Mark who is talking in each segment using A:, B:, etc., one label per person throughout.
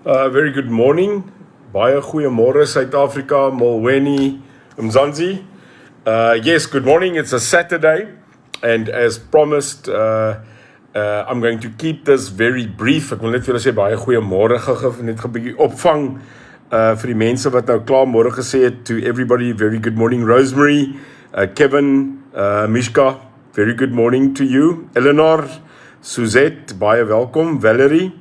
A: Very good morning. Baie goeiemôre Suid-Afrika, Molweni, Mzansi. Yes, good morning. It's a Saturday, and as promised, I'm going to keep this very brief. Ek wil net vir julle sê baie goeiemôre gou net 'n bietjie opvang vir die mense wat nou klaar môre gesê het. To everybody, very good morning. Rosemary, Kevin, Mishka, very good morning to you. Eleanor, Suzette, baie welkom. Valerie,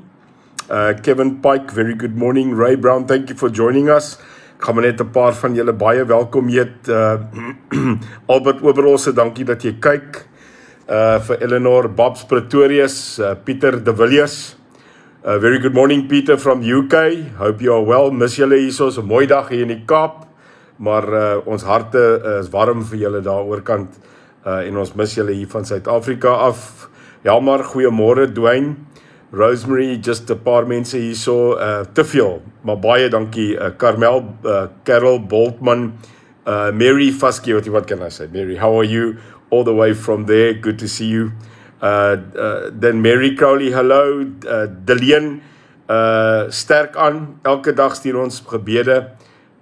A: Kevin Pike, very good morning. Ray Brown, thank you for joining us. Ek gaan maar net 'n paar van julle baie welkom heet. Albert Oberholse, dankie dat jy kyk. For Eleanor, Babs Pretorius, Pieter De Villiers. Very good morning, Peter from UK. Hope you are well. Mis julle hierso, so 'n mooi dag hier in die Kaap. Maar ons harte is warm vir julle daar oorkant. En ons mis julle hier van Suid-Afrika af. Ja, maar goeiemôre Dwayne. Rosemary, just 'n paar mense hierso, te veel, maar baie dankie. Carmel, Carol Boltman, Mary Fusky, what can I say? Mary, how are you? All the way from there, good to see you. Then Mary Crowley, hello. Deleen, sterk aan. Elke dag stuur ons gebede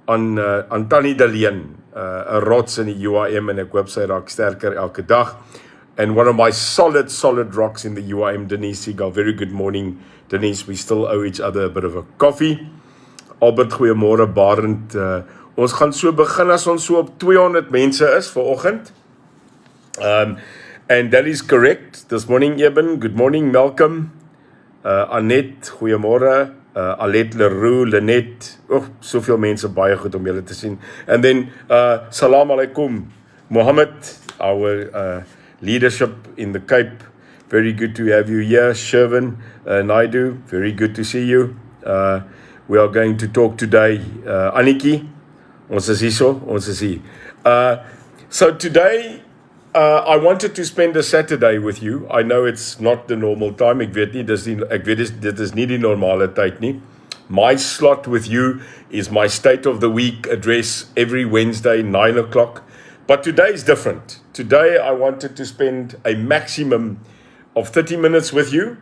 A: aan Tannie Deleen, 'n rots in die UIM, en ek hoop sy raak sterker elke dag. And one of my solid rocks in the UIM, Denise Seagal. Very good morning, Denise. We still owe each other a bit of a coffee. Albert, goeiemôre. Barend, ons gaan so begin as ons so op 200 mense is vir oggend. And that is correct. This morning, Eben. Good morning, Malcolm. Annette, goeiemôre. Alet Leroux, Lynette. Soveel mense, baie goed om julle te sien. And then, salam alaikum, Mohammed, our leadership in the Cape, very good to have you here. Shervin Naidu, very good to see you. We are going to talk today. Aniki, ons is hier. So today, I wanted to spend a Saturday with you. I know it's not the normal time. Ek weet dit is nie die normale tyd nie. My slot with you is my State of the Week address every Wednesday, 9 o'clock. But today is different. Today I wanted to spend a maximum of 30 minutes with you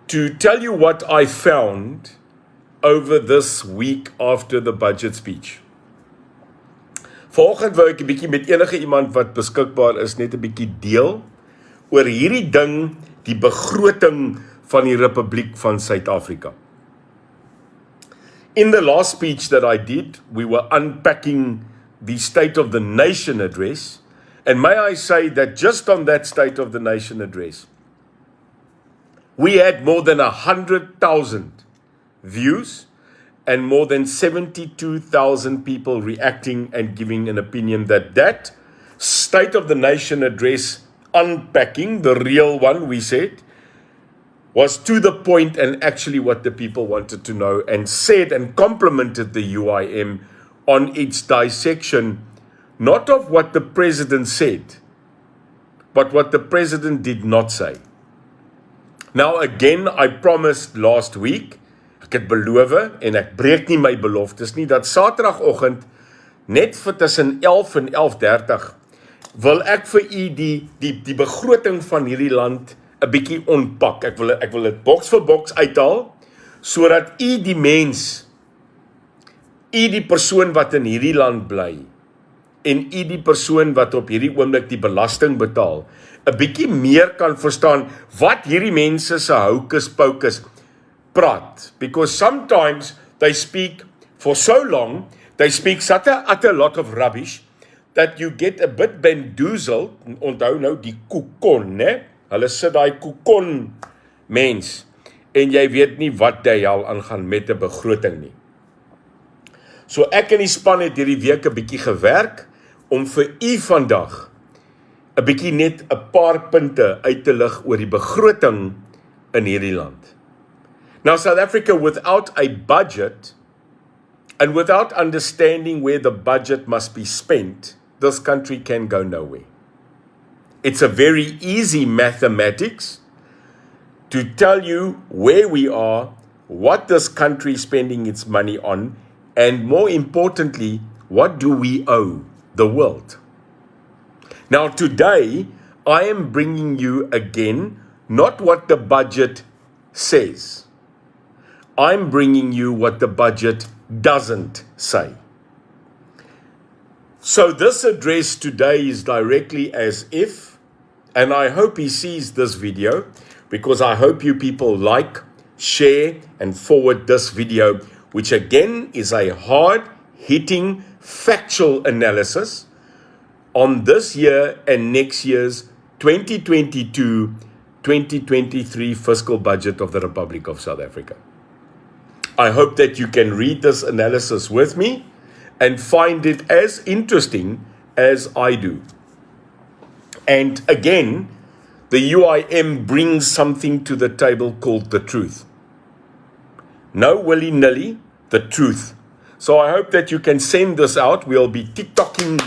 A: to tell you what I found over this week after the budget speech. Vanoggend wou ek 'n bietjie met enige iemand wat beskikbaar is net 'n bietjie deel oor hierdie ding, die begroting van die Republiek van Suid-Afrika. In the last speech that I did, we were unpacking the State of the Nation address, and may I say that just on that State of the Nation address, we had more than 100,000 views and more than 72,000 people reacting and giving an opinion that State of the Nation address, unpacking, the real one, we said, was to the point and actually what the people wanted to know, and said and complimented the UIM on its dissection, not of what the president said, but what the president did not say. Now again, I promised last week, ek het beloof, en ek breek nie my beloftes nie, dat Saterdagoggend, net vir tussen 11 en 11:30, wil ek vir u die begroting van hierdie land 'n bietjie ontpak. Ek wil dit boks vir boks uithaal, sodat u die mens, u die persoon wat in hierdie land bly, en u die persoon wat op hierdie oomblik die belasting betaal, 'n bietjie meer kan verstaan wat hierdie mense se hocus pocus praat. Because sometimes they speak for so long, they speak such a utter lot of rubbish, that you get a bit bamboozled. Onthou nou die kokon, né? Hulle sit daai kokon mens, en jy weet nie wat die hel aangaan met 'n begroting nie. So ek en die span het hierdie week 'n bietjie gewerk om vir u vandag 'n bietjie net 'n paar punte uit te lig oor die begroting in hierdie land. Now, South Africa, without a budget and without understanding where the budget must be spent, this country can go nowhere. It's a very easy mathematics to tell you where we are, what this country is spending its money on, and more importantly, what do we owe the world? Now today, I am bringing you again, not what the budget says, I'm bringing you what the budget doesn't say. So this address today is directly as if, and I hope he sees this video, because I hope you people like, share, and forward this video, which again is a hard-hitting factual analysis on this year and next year's 2022-2023 fiscal budget of the Republic of South Africa. I hope that you can read this analysis with me and find it as interesting as I do. And again, the UIM brings something to the table called the truth. No willy-nilly, the truth. So I hope that you can send this out. We'll be TikToking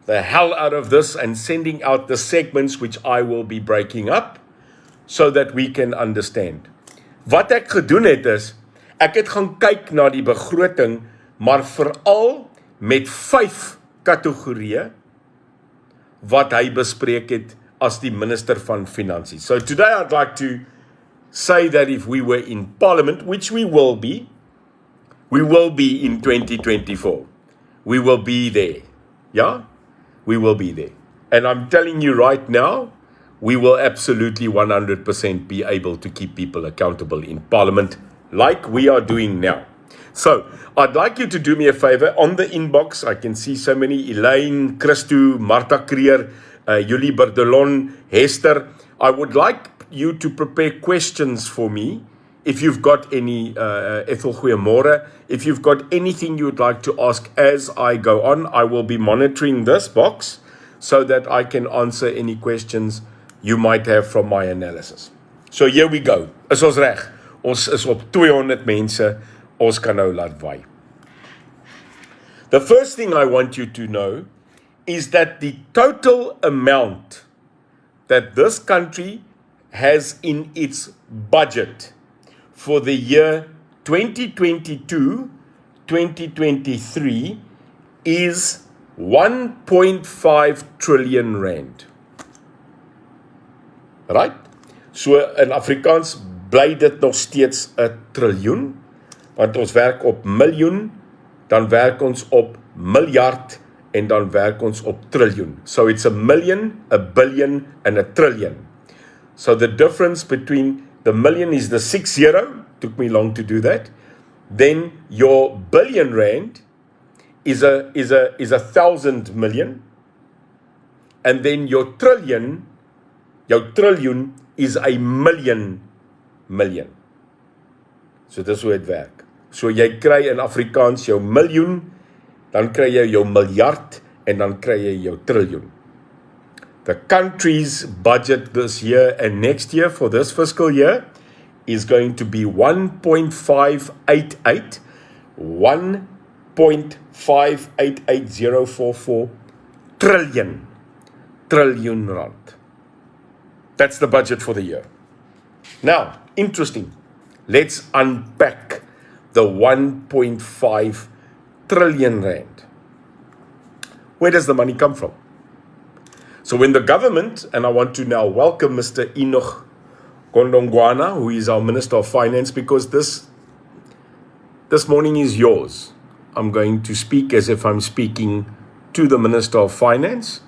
A: the hell out of this and sending out the segments which I will be breaking up so that we can understand. Wat ek gedoen het is, ek het gaan kyk na die begroting, maar veral met 5 kategorieë wat hy bespreek het as die minister van Finansies. So today I'd like to say that if we were in Parliament, which we will be in 2024. We will be there. Yeah? We will be there. And I'm telling you right now, we will absolutely 100% be able to keep people accountable in Parliament like we are doing now. So, I'd like you to do me a favor. On the inbox, I can see so many, Elaine, Christo, Martha Creer, Julie Berdelon, Hester. I would like you to prepare questions for me. If you've got any, Ethel Goeiemorgen, if you've got anything you would like to ask as I go on, I will be monitoring this box so that I can answer any questions you might have from my analysis. So here we go. Is ons reg? Ons is op 200 mense. Ons kan nou laat waai. The first thing I want you to know is that the total amount that this country has in its budget for the year 2022-2023 is 1.5 trillion rand. Right? So in Afrikaans bly dit nog steeds 'n triljoen, want ons werk op miljoen, dan werk ons op miljard en dan werk ons op triljoen. So it's a million, a billion and a trillion. So the difference between the million is the 60, took me long to do that. Then your billion rand is a 1,000 million. And then your trillion is a million. So dis hoe dit werk. So jy kry in Afrikaans jou miljoen, dan kry jy jou miljard en dan kry jy jou triljoen. The country's budget this year and next year for this fiscal year is going to be 1.588044 trillion rand. That's the budget for the year. Now, interesting. Let's unpack the 1.5 trillion rand. Where does the money come from? So when the government, and I want to now welcome Mr. Enoch Gondongwana, who is our Minister of Finance, because this morning is yours. I'm going to speak as if I'm speaking to the Minister of Finance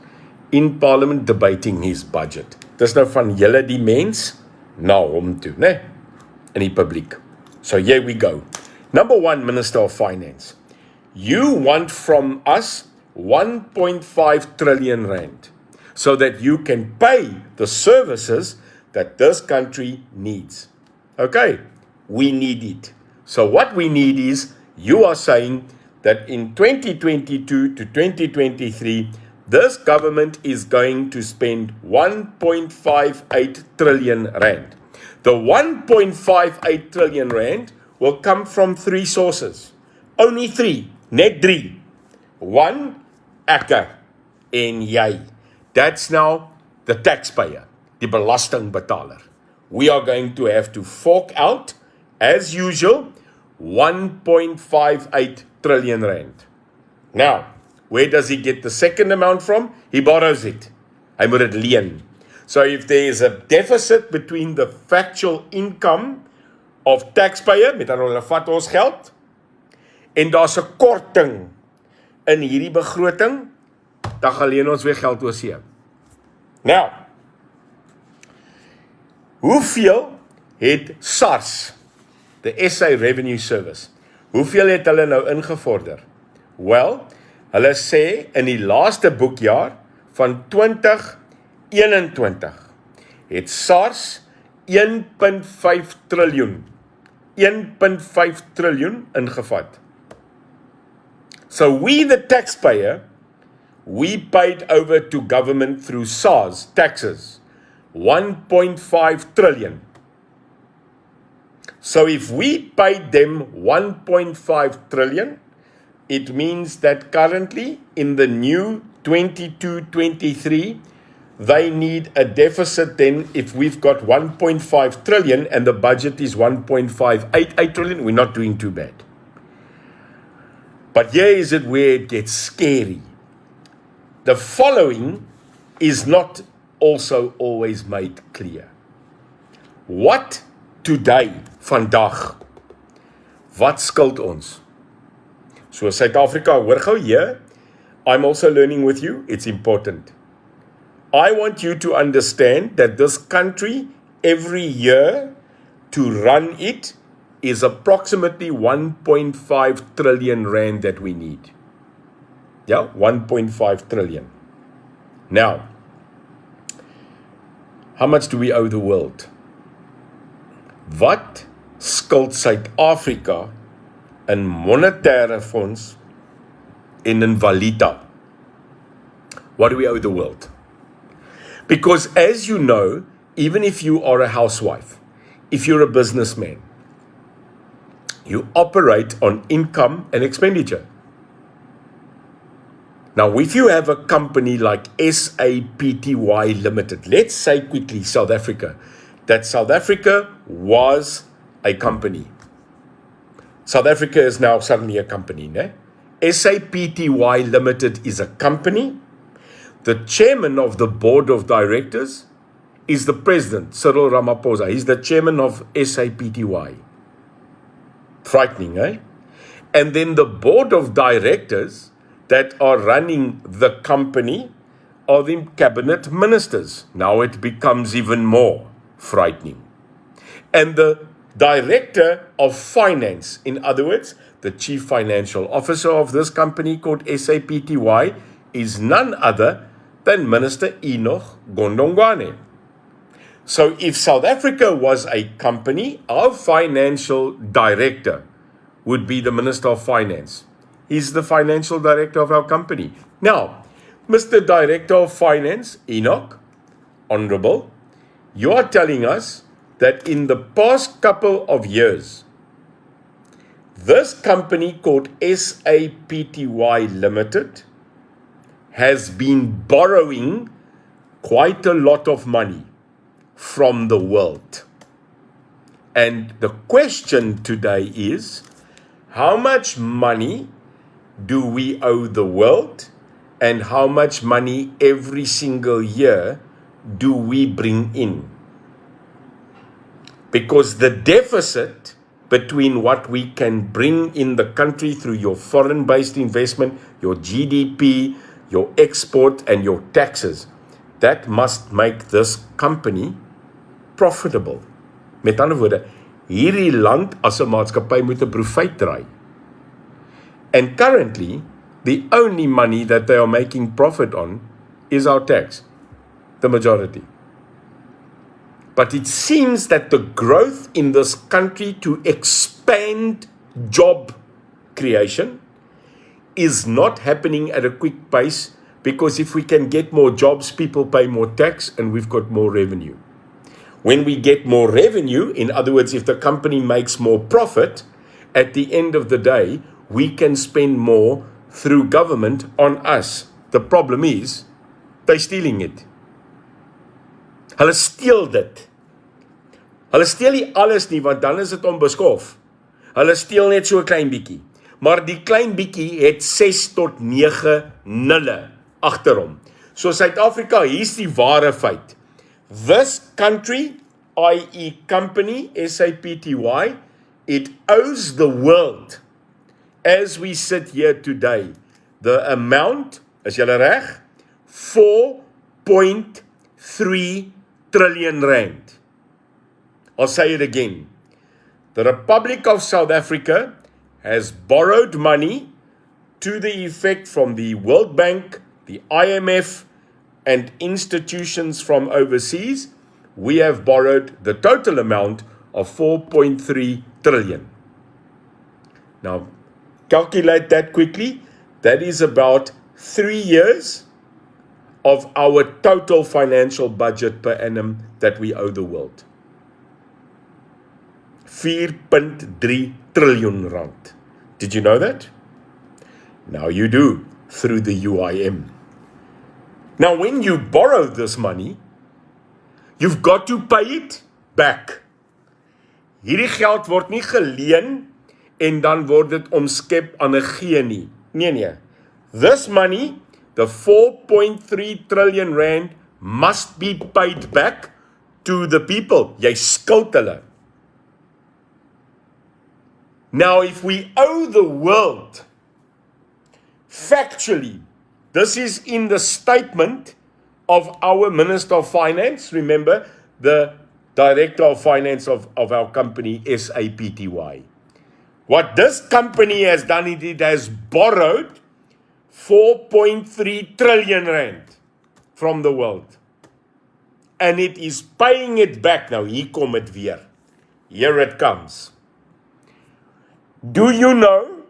A: in Parliament debating his budget. Dis nou van julle die mens na hom toe, né? In die publiek. So here we go. Number one, Minister of Finance. You want from us 1.5 trillion rand so that you can pay the services that this country needs. Okay, we need it. So what we need is, you are saying that in 2022 to 2023, this government is going to spend 1.58 trillion rand. The 1.58 trillion rand will come from 3 sources. Only 3, net 3. 1, ek en jy. That's now the taxpayer, die belastingbetaler. We are going to have to fork out, as usual, 1.58 trillion rand. Now, where does he get the second amount from? He borrows it. Hy moet dit leen. So if there is a deficit between the factual income of taxpayer, met ander woorde, hulle vat ons geld, en daar's 'n korting in hierdie begroting, dan gaan leen ons weer geld oor see. Nou, hoeveel het SARS, the SA Revenue Service, hoeveel het hulle nou ingevorder? Wel, hulle sê in die laaste boekjaar van 2021 het SARS 1.5 triljoen ingevat. So we, the taxpayer, we paid over to government through SARS taxes 1.5 trillion. So if we paid them 1.5 trillion, it means that currently in the new 22-23, they need a deficit then if we've got 1.5 trillion and the budget is 1.588 trillion, we're not doing too bad. But here is it where it gets scary. The following is not also always made clear. What today, vandag, wat skuld ons? So Suid-Afrika, hoor gou hier, I'm also learning with you, it's important. I want you to understand that this country, every year, to run it, is approximately 1.5 trillion rand that we need. Yeah, 1.5 trillion. Now, how much do we owe the world? Wat skuld Suid-Afrika in monetaire fonds en in valuta? What do we owe the world? Because as you know, even if you are a housewife, if you're a businessman, you operate on income and expenditure. Now, if you have a company like SAPTY Limited, let's say quickly South Africa, that South Africa was a company. South Africa is now suddenly a company. Ne? SAPTY Limited is a company. The chairman of the board of directors is the president, Cyril Ramaphosa. He's the chairman of SAPTY. Frightening, eh? And then the board of directors that are running the company are the cabinet ministers. Now it becomes even more frightening. And the director of finance, in other words, the chief financial officer of this company called SAPTY, is none other than Minister Enoch Gondongwane. So if South Africa was a company, our financial director would be the Minister of Finance. He's the financial director of our company. Now, Mr. Director of Finance, Enoch, Honorable, you are telling us that in the past couple of years, this company called SAPTY Limited has been borrowing quite a lot of money from the world. And the question today is, how much money do we owe the world, and how much money every single year do we bring in? Because the deficit between what we can bring in the country through your foreign-based investment, your GDP, your export, and your taxes, that must make this company profitable. Met ander woorde, hierdie land as 'n maatskappy moet 'n profijt draai. And currently, the only money that they are making profit on is our tax, the majority. But it seems that the growth in this country to expand job creation is not happening at a quick pace, because if we can get more jobs, people pay more tax and we've got more revenue. When we get more revenue, in other words, if the company makes more profit, at the end of the day, we can spend more through government on us. The problem is, they're stealing it. Hulle steel dit. Hulle steel nie alles nie, want dan is dit onbeskof. Hulle steel net so 'n klein bietjie. Maar die klein bietjie het 6 tot 9 nulle agter hom. So Suid-Afrika, hier's die ware feit. This country i.e. company, SAPTY, it owes the world, as we sit here today, the amount, is julle reg, 4.3 trillion rand. I'll say it again. The Republic of South Africa has borrowed money to the effect from the World Bank, the IMF, and institutions from overseas. We have borrowed the total amount of 4.3 trillion. Now, calculate that quickly. That is about 3 years of our total financial budget per annum that we owe the world. 4.3 trillion rand. Did you know that? Now you do, through the UIM. Now when you borrow this money, you've got to pay it back. Hierdie geld word nie geleen en dan word dit omskep aan 'n gee nie. Nee. This money, the 4.3 trillion rand, must be paid back to the people. Jy skuld hulle. Now, if we owe the world, factually, this is in the statement of our Minister of Finance, remember, the Director of Finance of our company, SAPTY. What this company has done, it has borrowed 4.3 trillion rand from the world. And it is paying it back. Now, hier kom het weer. Here it comes. Do you know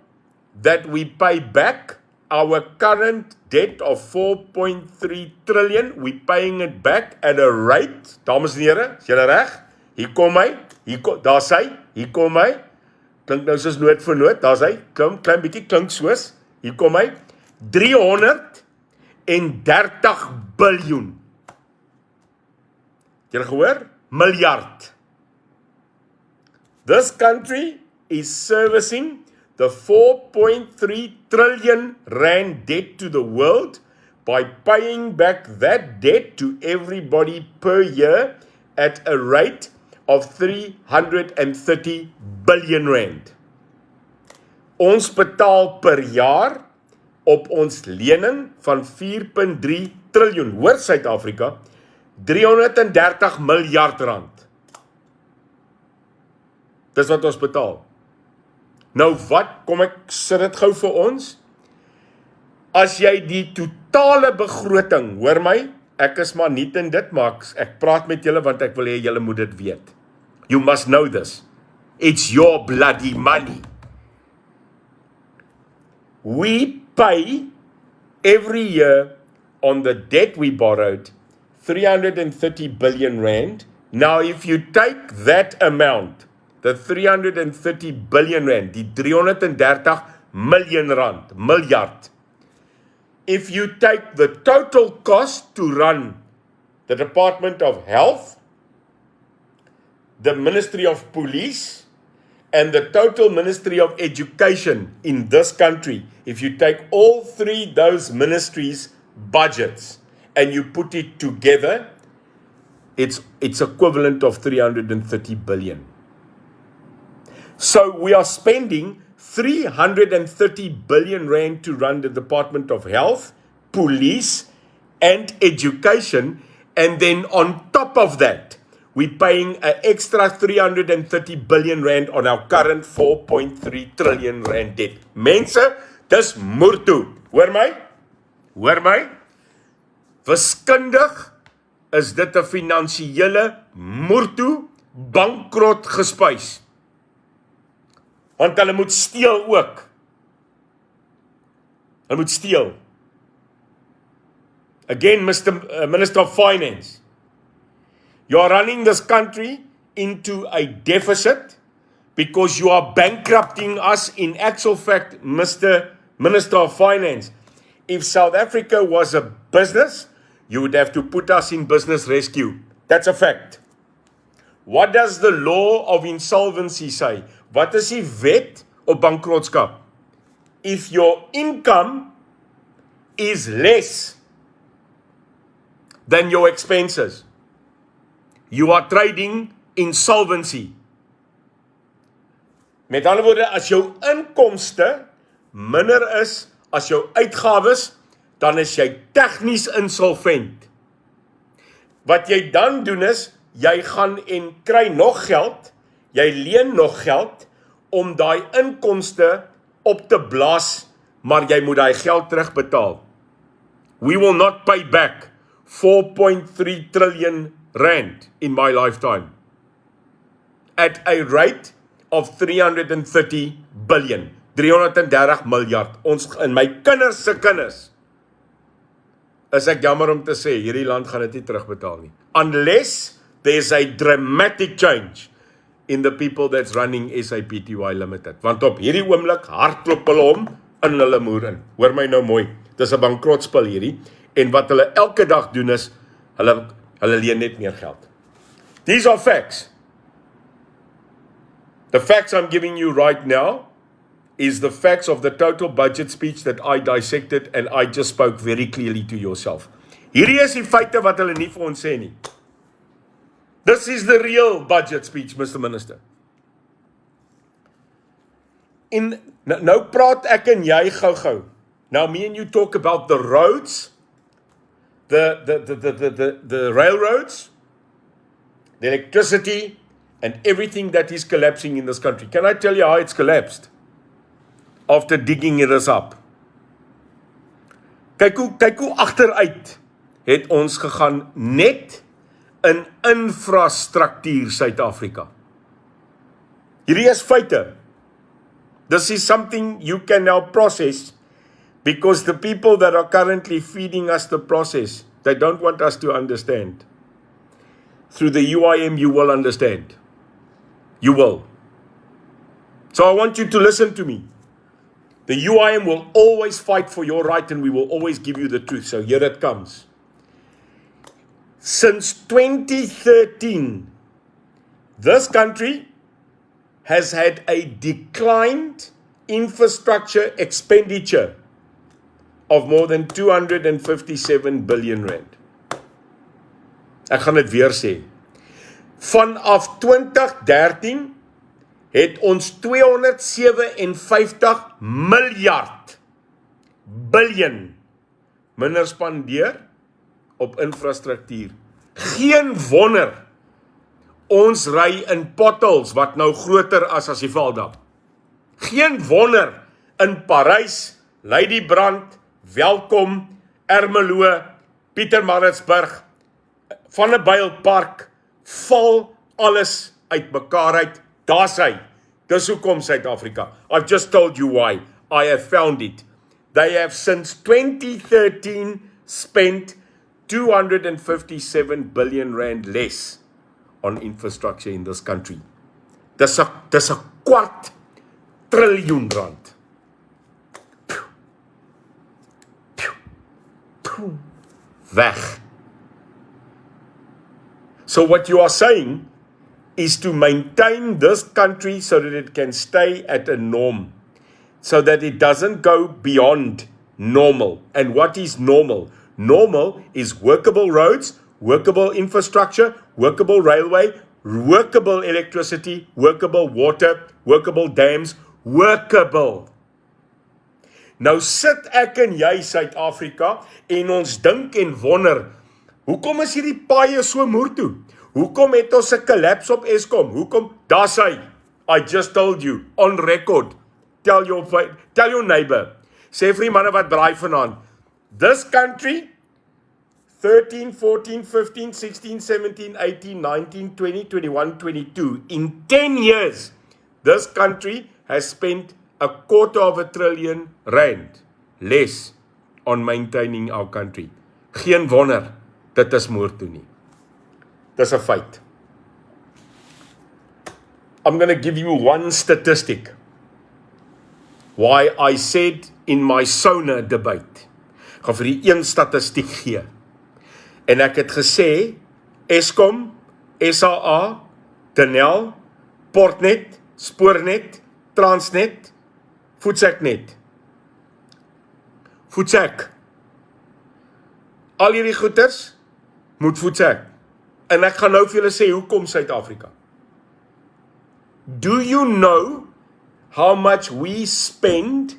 A: that we pay back our current debt of 4.3 trillion? We're paying it back at a rate, dames en here, is julle reg? Hier kom hy, daar sy, hier kom hy. Klink nou soos noot vir noot, daar sy, klein bietjie klink soos, hier kom hy, 330 biljoen. Julle gehoor? Miljard. This country is servicing the 4.3 trillion rand debt to the world by paying back that debt to everybody per year at a rate of 330 billion rand. Ons betaal per jaar op ons lening van 4.3 triljoen, hoor Suid-Afrika, 330 miljard rand. Dis wat ons betaal. Nou wat, kom ek sit dit gou vir ons, as jy die totale begroting, hoor my, ek is maar niet in dit, maar ek praat met julle, want ek wil hê julle moet dit weet. You must know this. It's your bloody money. We pay every year on the debt we borrowed, 330 billion rand. Now if you take that amount, the 330 billion rand, die 330 million rand, miljard. If you take the total cost to run the Department of Health, the Ministry of Police, and the total Ministry of Education in this country, if you take all three those ministries' budgets and you put it together, it's equivalent of 330 billion. So we are spending 330 billion rand to run the Department of Health, Police, and Education, and then on top of that, we're paying an extra 330 billion rand on our current 4.3 trillion rand debt. Mense, dis moertoe. Hoor my? Hoor my? Wiskundig is dit 'n finansiële moertoe, bankrot gespuis. Want hulle moet steel ook. Hulle moet steel. Again, Minister of Finance, you are running this country into a deficit because you are bankrupting us. In actual fact, Mr. Minister of Finance, if South Africa was a business, you would have to put us in business rescue. That's a fact. What does the law of insolvency say? Wat is die wet op bankrotskap? If your income is less than your expenses, you are trading insolvency. Met ander woorde, as jou inkomste minder is as jou uitgawes, dan is jy tegnies insolvent. Wat jy dan doen is, jy gaan en kry nog geld, jy leen nog geld, om daai inkomste op te blaas, maar jy moet daai geld terugbetaal. We will not pay back 4.3 trillion rand in my lifetime, at a rate of 330 billion, 330 miljard. Ons, en my kinders se kinders, is ek jammer om te sê, hierdie land gaan dit nie terugbetaal nie. Unless there's a dramatic change in the people that's running SAPTY Limited. Want op hierdie oomblik hardloop hulle om in hulle moer in. Hoor my nou mooi, dis 'n bankrotspel hierdie, en wat hulle elke dag doen is, hulle leen net meer geld. These are facts. The facts I'm giving you right now is the facts of the total budget speech that I dissected and I just spoke very clearly to yourself. Hierdie is die feite wat hulle nie vir ons sê nie. This is the real budget speech, Mr. Minister. Nou praat ek en jy gou-gou. Now me and you talk about the roads, the railroads, the electricity, and everything that is collapsing in this country. Can I tell you how it's collapsed? After digging it up. Kyk hoe agteruit het ons gegaan net in infrastruktuur Suid-Afrika. Hierdie is feite. This is something you can now process, because the people that are currently feeding us the process, they don't want us to understand. Through the UIM, you will understand. You will. So I want you to listen to me. The UIM will always fight for your right, and we will always give you the truth. So here it comes. Since 2013, this country has had a declined infrastructure expenditure of more than 257 billion rand. Ek gaan dit weer sê. Vanaf 2013 het ons 257 miljard biljoen minder spandeer op infrastruktuur. Geen wonder ons ry in potholes wat nou groter as die Valdam. Geen wonder in Parys, Ladybrand, Welkom, Ermelo, Pietermaritzburg, Vanderbijlpark, val alles uit mekaar uit. Daar's hy. Dis hoekom Suid-Afrika. I've just told you why. I have found it. They have since 2013 spent 257 billion rand less on infrastructure in this country. Dis 'n kwart triljoen rand. Weg. So what you are saying is to maintain this country so that it can stay at a norm, so that it doesn't go beyond normal. And what is normal? Normal is workable roads, workable infrastructure, workable railway, workable electricity, workable water, workable dams, workable. Nou sit ek en jy Suid-Afrika en ons dink en wonder, hoekom is hierdie paaie so moer toe? Hoekom het ons 'n collapse op Eskom? Hoekom? Daar's hy. I just told you, on record. Tell your neighbor. Sê vir die manne wat braai vanaand. This country, 13, 14, 15, 16, 17, 18, 19, 20, 21, 22, in 10 years, this country has spent $250 billion rand less on maintaining our country. Geen wonder, dit is moer toe nie. Dis 'n feit. I'm going to give you one statistic. Why I said in my SONA debate. Ek gaan vir die een statistiek gee. En ek het gesê, Eskom, SAA, Denel, Portnet, Spoornet, Transnet, Voetsek. Voetsek. Al hierdie goeders moet Voetsek. En ek gaan nou vir julle sê, hoekom Suid-Afrika? Do you know how much we spend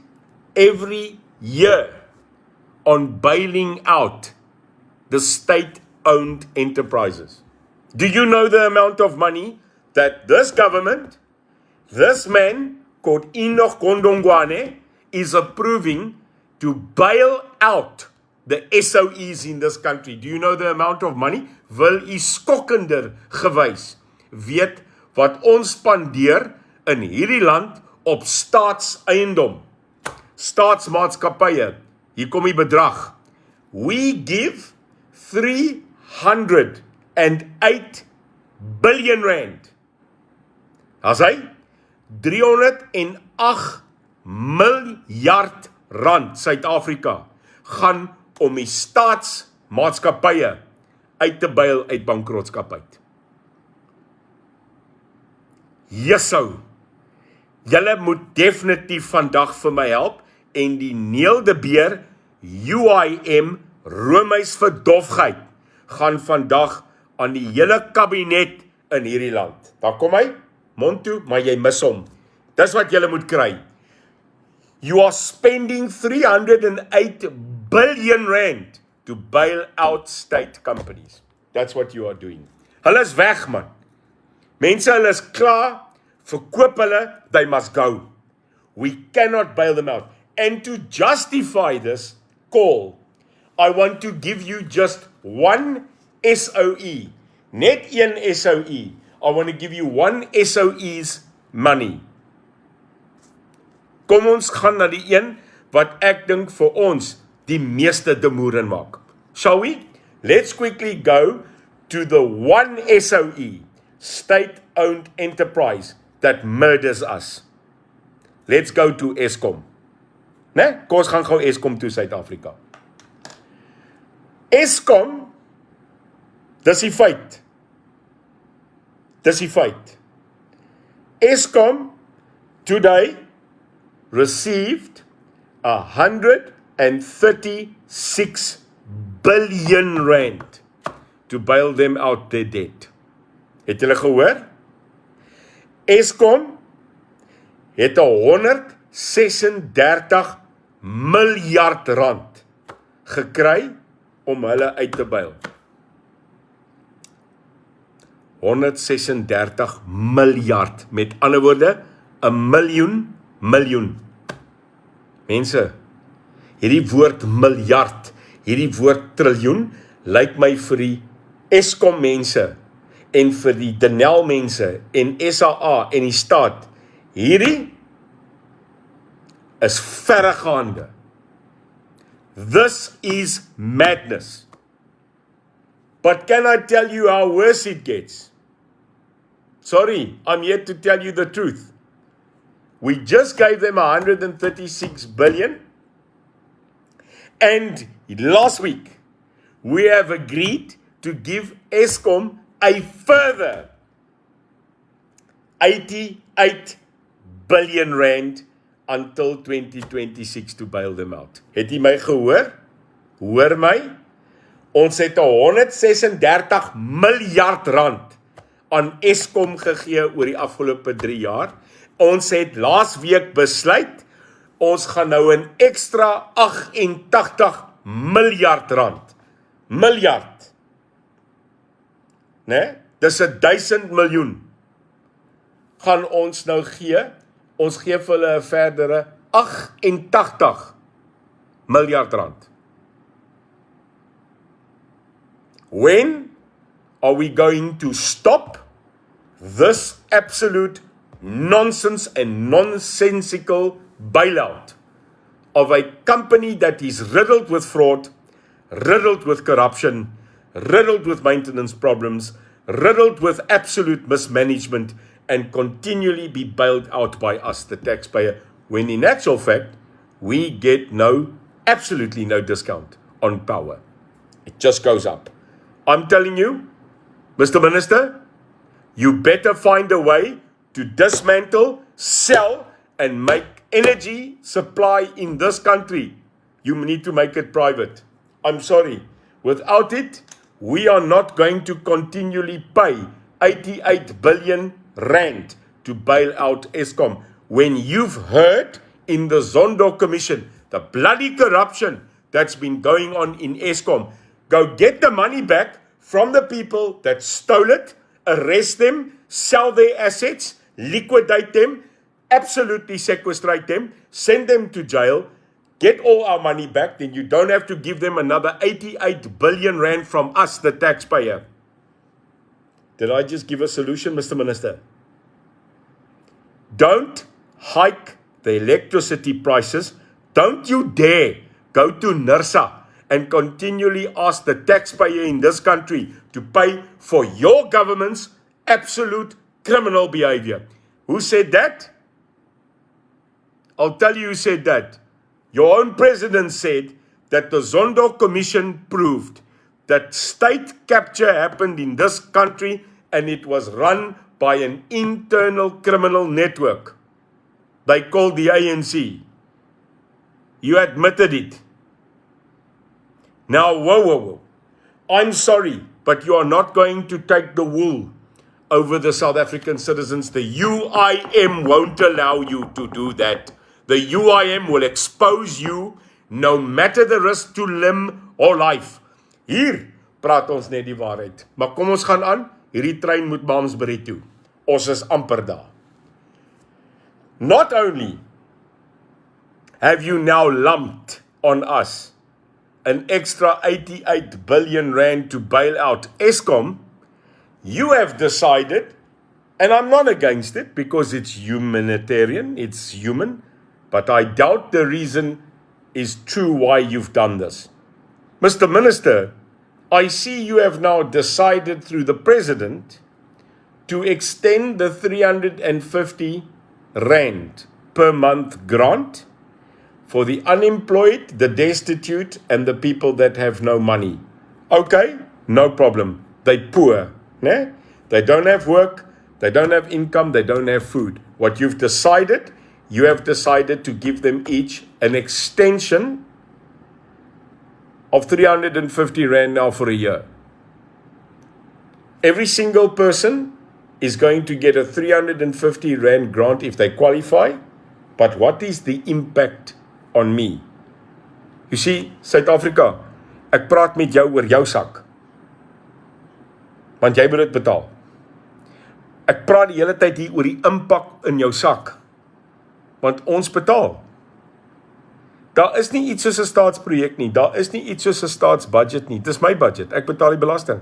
A: every year on bailing out the state-owned enterprises? Do you know the amount of money that this government, this man called Enoch Gondongwane, is approving to bail out the SOEs in this country? Do you know the amount of money? Wil u skokkender gewys weet wat ons spandeer in hierdie land op staatseiendom, staatsmaatskappye? Hier kom die bedrag. We give 308 billion rand. As hy 308 miljard rand Suid-Afrika gaan om die staatsmaatskappye uit te bail uit bankrotskap uit. Jessou, julle moet definitief vandag vir my help en die Neil de Beer UIM Romeis vir dofheid gaan vandag aan die hele kabinet in hierdie land. Daar kom hy, mond toe, maar jy mis hom. Dis wat julle moet kry. You are spending 308 billion rand to bail out state companies. That's what you are doing. Hulle is weg, man. Mense, hulle is klaar, verkoop hulle, they must go. We cannot bail them out. And to justify this call, I want to give you just one SOE. Net een SOE. I want to give you one SOE's money. Kom ons gaan na die een wat ek dink vir ons die meeste demoeren maak. Shall we? Let's quickly go to the one SOE, state-owned enterprise, that murders us. Let's go to Eskom. Né? Kom ons gaan gou Eskom toe Suid-Afrika. Eskom, dis die feit. Dis die feit. Eskom today received 136 billion rand to bail them out their debt. Het julle gehoor? Eskom het 136 miljard rand gekry om hulle uit te bail. 136 miljard, met ander woorde, 1 miljoen. Mense, hierdie woord miljard, hierdie woord triljoen, lyk my vir die Eskom mense, en vir die Denel mense, en SAA, en die staat, hierdie is verregaande. This is madness. But can I tell you how worse it gets? Sorry, I'm here to tell you the truth. We just gave them 136 billion. And last week, we have agreed to give Eskom a further 88 billion rand until 2026 to bail them out. Het jy my gehoor? Hoor my? Ons het 136 miljard rand aan Eskom gegee oor die afgelope 3 jaar. Ons het laas week besluit, ons gaan nou 'n ekstra 88 miljard rand. Miljard. Né? Dis 1000 miljoen. Gaan ons nou gee. Ons gee vir hulle 'n verdere 88 miljard rand. When are we going to stop this absolute nonsense and nonsensical bailout of a company that is riddled with fraud, riddled with corruption, riddled with maintenance problems, riddled with absolute mismanagement, and continually be bailed out by us, the taxpayer, when in actual fact, we get absolutely no discount on power. It just goes up. I'm telling you, Mr. Minister, you better find a way to dismantle, sell, and make energy supply in this country. You need to make it private. I'm sorry. Without it, we are not going to continually pay 88 billion rand to bail out Eskom. When you've heard in the Zondo Commission, the bloody corruption that's been going on in Eskom, go get the money back from the people that stole it, arrest them, sell their assets, liquidate them, absolutely sequestrate them, send them to jail, get all our money back, then you don't have to give them another 88 billion rand from us, the taxpayer. Did I just give a solution, Mr. Minister? Don't hike the electricity prices. Don't you dare go to NERSA and continually ask the taxpayer in this country to pay for your government's absolute criminal behavior. Who said that? I'll tell you who said that. Your own president said that the Zondo Commission proved that state capture happened in this country and it was run by an internal criminal network they called the ANC. You admitted it. Now, whoa. I'm sorry, but you are not going to take the wool over the South African citizens. The UIM won't allow you to do that. The UIM will expose you no matter the risk to limb or life. Hier praat ons net die waarheid. Maar kom ons gaan aan, hierdie trein moet Malmesbury toe. Ons is amper daar. Not only have you now lumped on us an extra 88 billion rand to bail out Eskom, you have decided, and I'm not against it because it's humanitarian, it's human, but I doubt the reason is true why you've done this. Mr. Minister, I see you have now decided through the President to extend the 350 rand per month grant for the unemployed, the destitute, and the people that have no money. Okay, no problem. They poor. Ne? They don't have work, they don't have income, they don't have food. What you've decided, you have decided to give them each an extension of 350 rand now for a year. Every single person is going to get a 350 rand grant if they qualify, but what is the impact on me? You see, South Africa, ek praat met jou oor jou sak, want jy moet dit betaal. Ek praat die hele tyd hier oor die impak in jou sak, want ons betaal. Daar is nie iets soos 'n staatsprojek nie, daar is nie iets soos 'n staatsbudget nie, dis my budget, ek betaal die belasting.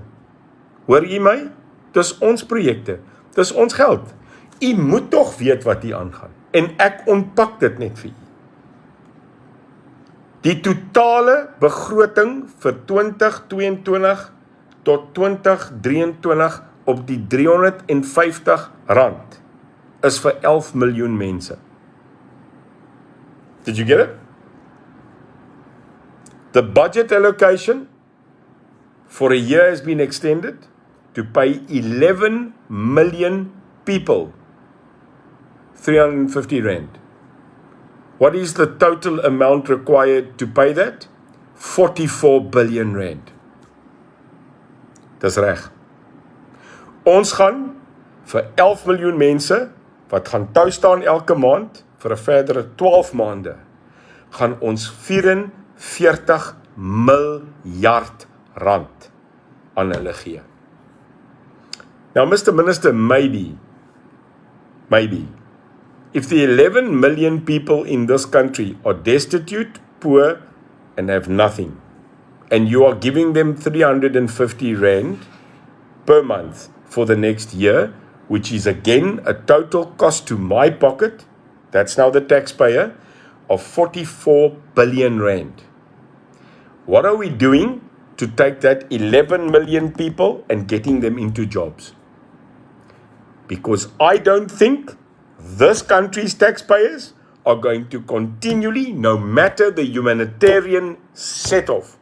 A: Hoor jy my? Dis ons projekte, dis ons geld. U moet tog weet wat hier aangaan, en ek ontpak dit net vir u. Die totale begroting vir 2022 tot 2023 op die 350 rand is vir 11 miljoen mense. Did you get it? The budget allocation for a year has been extended to pay 11 million people 350 rand. What is the total amount required to pay that? 44 billion rand. Dis reg. Ons gaan vir 11 miljoen mense wat gaan tou staan elke maand vir 'n verdere 12 maande, gaan ons 44 miljard rand aan hulle gee. Now, Mr. Minister, maybe, if the 11 million people in this country are destitute, poor, and have nothing, and you are giving them 350 rand per month for the next year, which is again a total cost to my pocket, that's now the taxpayer, of 44 billion rand. What are we doing to take that 11 million people and getting them into jobs? Because I don't think this country's taxpayers are going to continually, no matter the humanitarian set-off,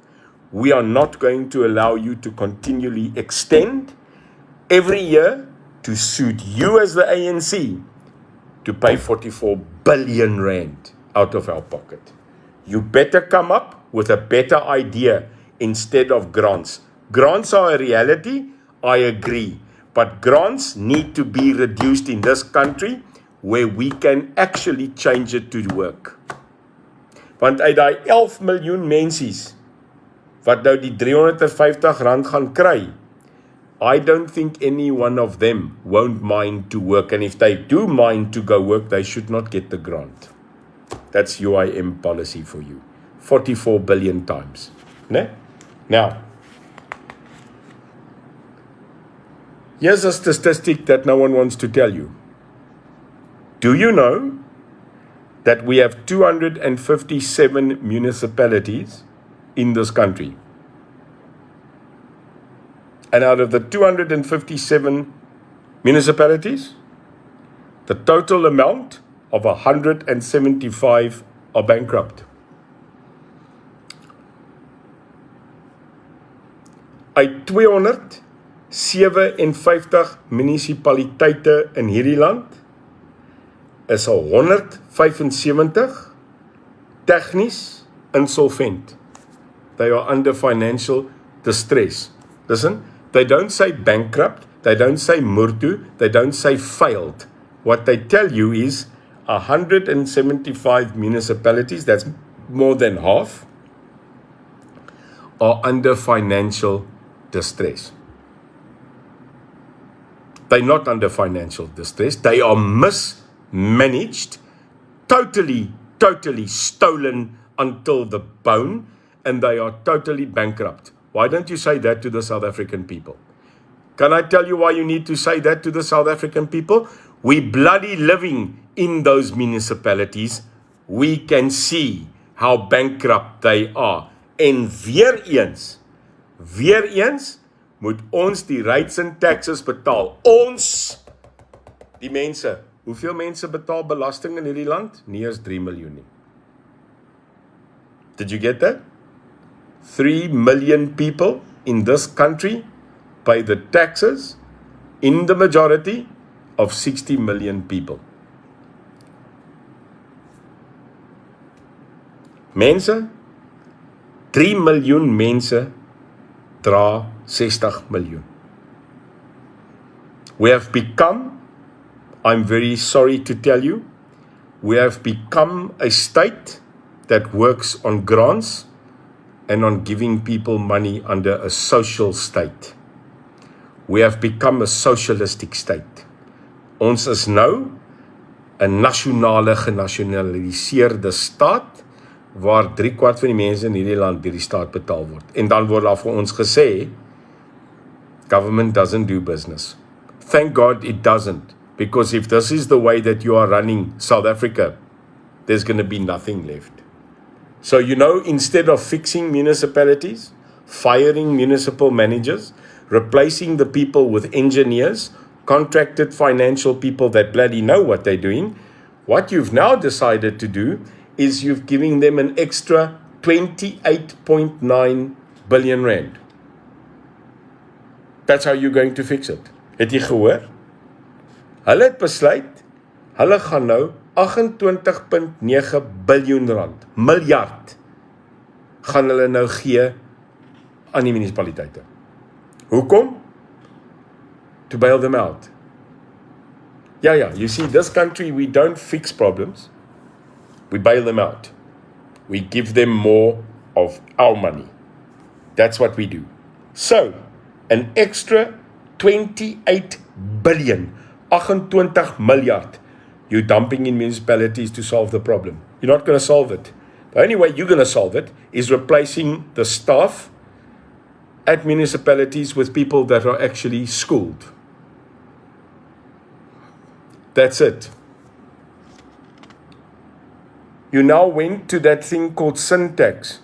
A: we are not going to allow you to continually extend every year to suit you as the ANC to pay 44 billion rand out of our pocket. You better come up with a better idea instead of grants. Grants are a reality, I agree. But grants need to be reduced in this country where we can actually change it to work. Want uit die 11 miljoen mensies wat nou die R350 gaan kry, I don't think any one of them won't mind to work. And if they do mind to go work, they should not get the grant. That's UIM policy for you. 44 billion times. Ne? Now, here's a statistic that no one wants to tell you. Do you know that we have 257 municipalities in this country? And out of the 257 municipalities, the total amount of 175 are bankrupt. Uit 257 munisipaliteite in hierdie land is 175 tegnies insolvent. They are under financial distress. Listen, they don't say bankrupt, they don't say murtu, they don't say failed. What they tell you is 175 municipalities, that's more than half, are under financial distress. They're not under financial distress, they are mismanaged, totally stolen until the bone, and they are totally bankrupt. Why don't you say that to the South African people? Can I tell you why you need to say that to the South African people? We bloody living in those municipalities. We can see how bankrupt they are. En weer eens moet ons die rates en taxes betaal. Ons, die mense. Hoeveel mense betaal belasting in hierdie land? Nie eens 3 miljoen nie. Did you get that? 3 million people in this country pay the taxes in the majority of 60 million people. Mense, 3 miljoen mense dra 60 miljoen. We have become, I'm very sorry to tell you, we have become a state that works on grants and on giving people money under a social state. We have become a socialistic state. Ons is nou 'n nasionale genasionaliseerde staat waar 3/4 van die mense in hierdie land deur die staat betaal word. En dan word daar vir ons gesê, government doesn't do business. Thank God it doesn't, because if this is the way that you are running South Africa, there's going to be nothing left. So, instead of fixing municipalities, firing municipal managers, replacing the people with engineers, contracted financial people that bloody know what they're doing, what you've now decided to do is you've given them an extra 28.9 billion rand. That's how you're going to fix it. Het jy gehoor? Hulle het besluit, hulle gaan nou 28.9 biljoen rand, miljard, gaan hulle nou gee aan die munisipaliteite. Hoekom? To bail them out. Yeah, you see, this country, we don't fix problems, we bail them out. We give them more of our money. That's what we do. So, an extra 28 billion, 28 miljard, you're dumping in municipalities to solve the problem. You're not going to solve it. The only way you're going to solve it is replacing the staff at municipalities with people that are actually schooled. That's it. You now went to that thing called sin tax.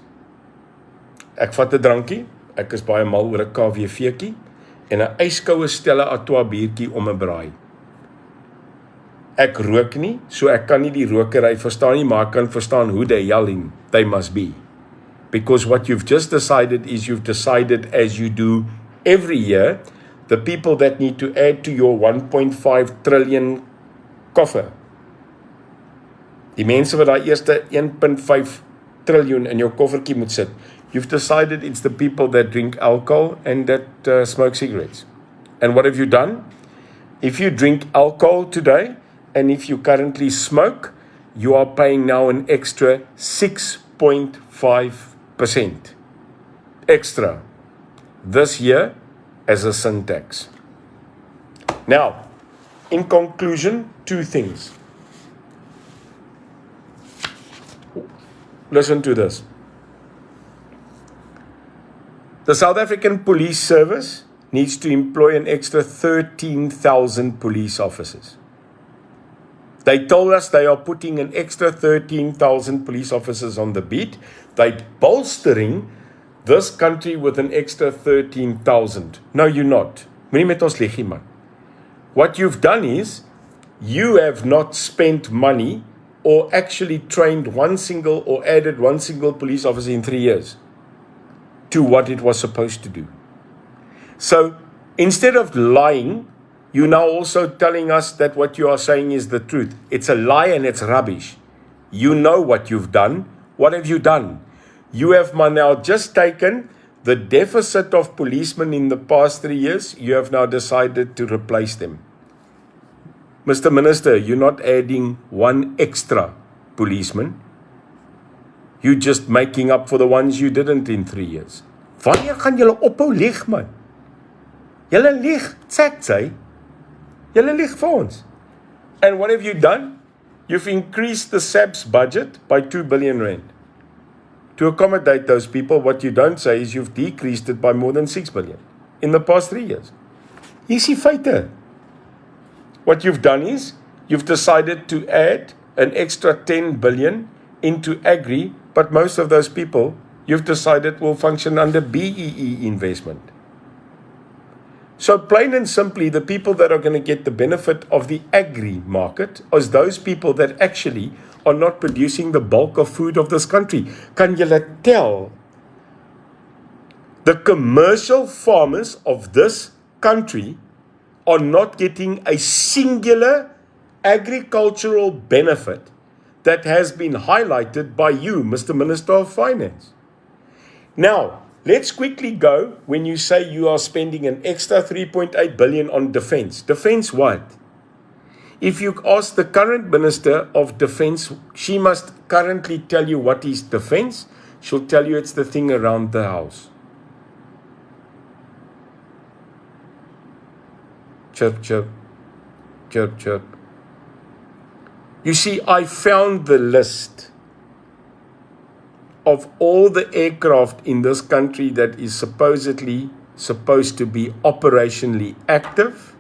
A: Ek vat 'n drankie, ek is baie mal oor 'n KWV'tjie en 'n yskoue Stella Artois biertjie om 'n braai. Ek rook nie, so ek kan nie die rokery verstaan nie, maar ek kan verstaan hoe the yelling they must be. Because what you've just decided is you've decided, as you do every year, the people that need to add to your 1.5 trillion koffer. Die mense wat daai eerste 1.5 triljoen in jou koffertjie moet sit, You've decided it's the people that drink alcohol and that smoke cigarettes. And what have you done? If you drink alcohol today and if you currently smoke, you are paying now an extra 6.5% extra this year as a sin tax. Now, in conclusion, two things. Listen to this. The South African Police Service needs to employ an extra 13,000 police officers. They told us they are putting an extra 13,000 police officers on the beat. They're bolstering this country with an extra 13,000. No, you're not. Moenie met ons lieg nie, man. What you've done is, you have not spent money or actually trained one single or added one single police officer in 3 years to what it was supposed to do. So, instead of lying, you're now also telling us that what you are saying is the truth. It's a lie and it's rubbish. You know what you've done. What have you done? You have now just taken the deficit of policemen in the past 3 years. You have now decided to replace them. Mr. Minister, you're not adding one extra policeman. You're just making up for the ones you didn't in 3 years. Wanneer gaan julle ophou lieg, man? Julle lieg, sê. Julle lieg vir ons. And what have you done? You've increased the SAP's budget by 2 billion rand. To accommodate those people, what you don't say is you've decreased it by more than 6 billion in the past 3 years. Hier's die feite. What you've done is, you've decided to add an extra 10 billion into agri, but most of those people, you've decided will function under BEE investment. So plain and simply, the people that are going to get the benefit of the agri market is those people that actually are not producing the bulk of food of this country. Kan julle tel? The commercial farmers of this country are not getting a singular agricultural benefit that has been highlighted by you, Mr. Minister of Finance. Now, let's quickly go when you say you are spending an extra 3.8 billion on defense. Defense what? If you ask the current Minister of Defense, she must currently tell you what is defense. She'll tell you it's the thing around the house. Chirp, chirp, chirp, chirp. You see, I found the list of all the aircraft in this country that is supposedly supposed to be operationally active,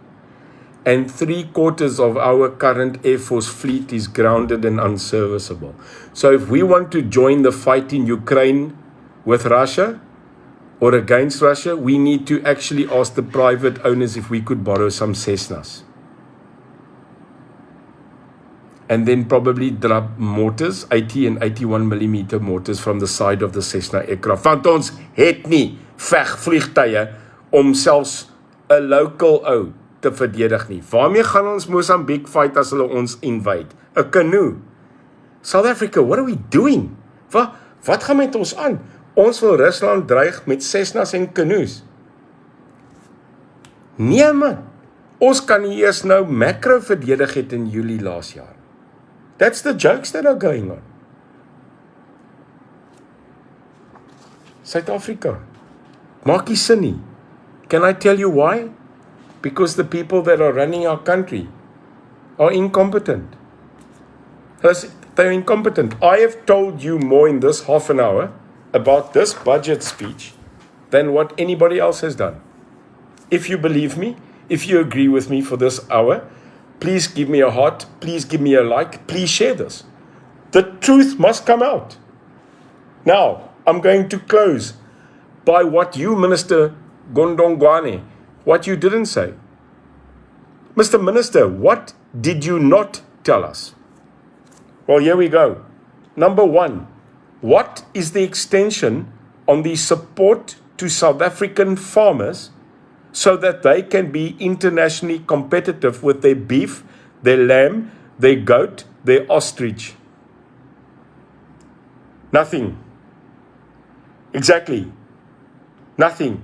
A: and 3/4 of our current Air Force fleet is grounded and unserviceable. So if we want to join the fight in Ukraine with Russia or against Russia, we need to actually ask the private owners if we could borrow some Cessnas. And then probably drop mortars, 80 and 81mm mortars from the side of the Cessna aircraft. Want ons het nie vegvliegtuie om selfs 'n local ou te verdedig nie. Waarmee gaan ons Mozambique fight as hulle ons invade? 'n Canoe. South Africa, what are we doing? Wat gaan met ons aan? Ons wil Rusland dreig met Cessnas en canoes. Nee man, ons kan nie eers nou macro verdedig het in Julie laas jaar. That's the jokes that are going on. South Africa, maak nie sin nie. Can I tell you why? Because the people that are running our country are incompetent. They're incompetent. I have told you more in this half an hour about this budget speech than what anybody else has done. If you believe me, if you agree with me for this hour, please give me a heart, please give me a like, please share this. The truth must come out. Now, I'm going to close by what you, Minister Gondongwane, what you didn't say. Mr. Minister, what did you not tell us? Well, here we go. Number one, what is the extension on the support to South African farmers so that they can be internationally competitive with their beef, their lamb, their goat, their ostrich? Nothing. Exactly. Nothing.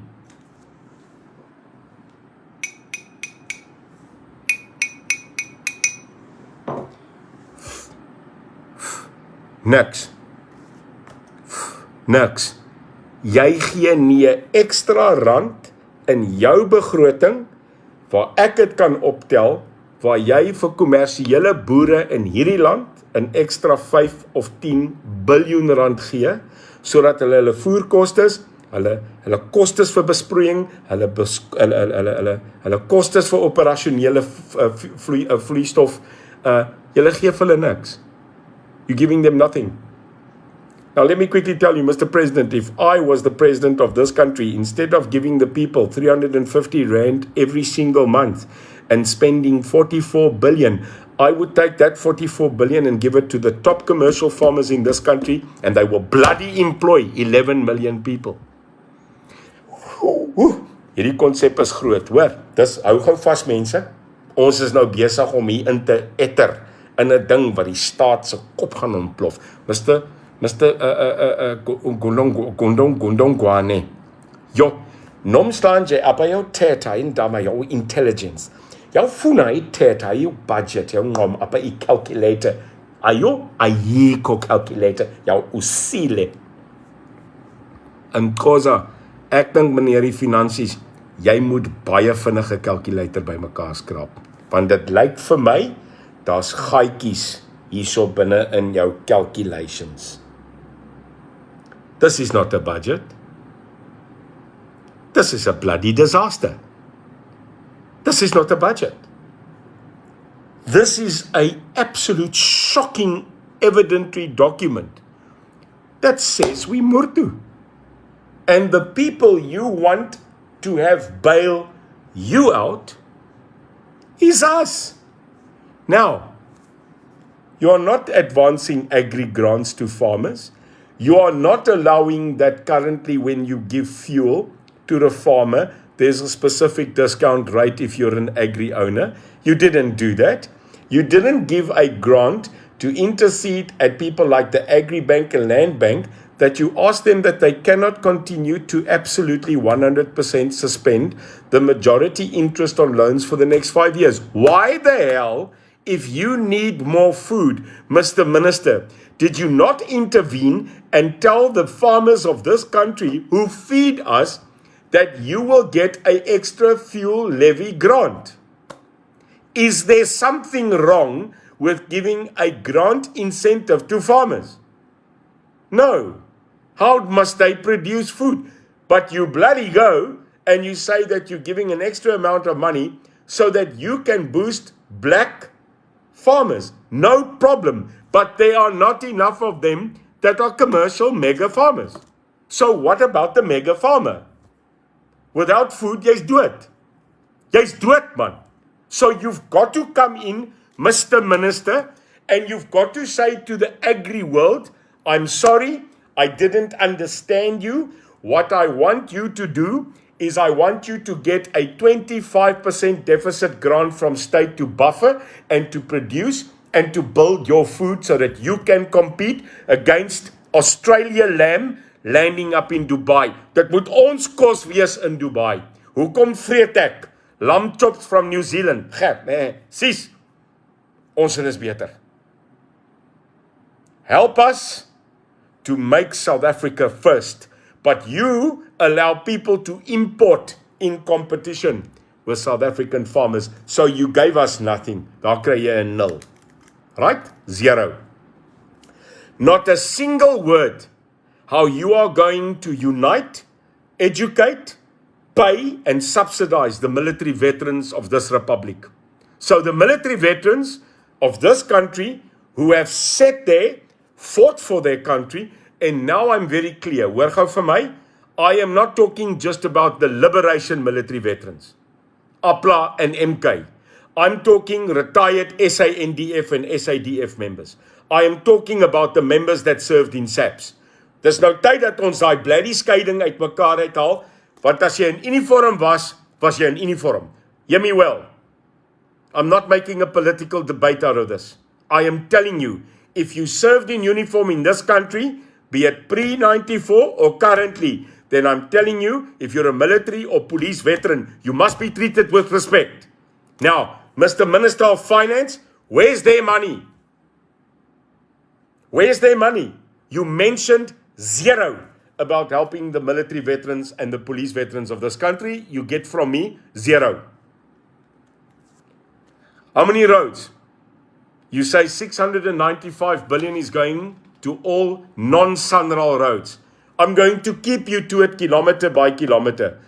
A: Niks. Niks. Jy gee nie 'n ekstra rand in jou begroting waar ek dit kan optel, waar jy vir kommersiële boere in hierdie land 'n ekstra 5 of 10 biljoen rand gee, sodat hulle voerkostes, hulle kostes vir besproeiing, hulle kostes vir operasionele vloeistof, julle gee vir hulle niks. You're giving them nothing. Now let me quickly tell you, Mr. President, if I was the president of this country, instead of giving the people 350 rand every single month and spending 44 billion, I would take that 44 billion and give it to the top commercial farmers in this country, and they will bloody employ 11 million people. Hierdie konsep is groot, hoor. Dis, hou gou vas mense. Ons is nou besig om hier in te etter in 'n ding wat die staat se kop gaan ontplof. Mr. Gundong Gwane. Jo, nom staan jy op jou teta in dama jou intelligence. Jou funa hy teta jou budget, jou nom op hy calculator. Ayo, ayiko calculator, jou usile. En kosa, ek dink meneer die finansies, jy moet baie vinnige calculator bymekaar skraap. Want dit lyk vir my, daar's gaatjies hierso binne in jou calculations. This is not a budget. This is a bloody disaster. This is not a budget. This is an absolute shocking evidentiary document that says we murdu. And the people you want to have bail you out is us. Now, you are not advancing agri grants to farmers. You are not allowing that currently when you give fuel to the farmer, there's a specific discount rate if you're an agri owner. You didn't do that. You didn't give a grant to intercede at people like the Agri Bank and Land Bank that you ask them that they cannot continue to absolutely 100% suspend the majority interest on loans for the next 5 years. Why the hell, if you need more food, Mr. Minister, did you not intervene and tell the farmers of this country who feed us that you will get an extra fuel levy grant? Is there something wrong with giving a grant incentive to farmers? No. How must they produce food? But you bloody go and you say that you're giving an extra amount of money so that you can boost black farmers. No problem. But there are not enough of them that are commercial mega farmers. So what about the mega farmer? Without food, jy's dood. Jy's dood, man. So you've got to come in, Mr. Minister, and you've got to say to the agri world, I'm sorry, I didn't understand you. What I want you to do is I want you to get a 25% deficit grant from state to buffer and to produce and to build your food so that you can compete against Australia lamb landing up in Dubai. Dit moet ons kos wees in Dubai. Hoekom vreet ek lamb chops from New Zealand? Sis, ons is beter. Help us to make South Africa first, but you allow people to import in competition with South African farmers. So you gave us nothing. Daar kry jy 'n 0. Right? 0. Not a single word how you are going to unite, educate, pay and subsidize the military veterans of this republic. So the military veterans of this country who have sat there, fought for their country, and now I'm very clear, hoor gou vir my, I am not talking just about the liberation military veterans, APLA and MK. I'm talking retired SANDF and SADF members. I am talking about the members that served in SAPS. Dis nou tyd dat ons daai bloody skeiding uitmekaar uithaal, want as jy in uniform was jy in uniform. Hear me well. I'm not making a political debate out of this. I am telling you, if you served in uniform in this country, be it pre-94 or currently, then I'm telling you, if you're a military or police veteran, you must be treated with respect. Now, Mr. Minister of Finance, where's their money? Where's their money? You mentioned zero about helping the military veterans and the police veterans of this country. You get from me zero. How many roads? You say 695 billion is going to all non-SANRAL roads. I'm going to keep you to it kilometer by kilometer.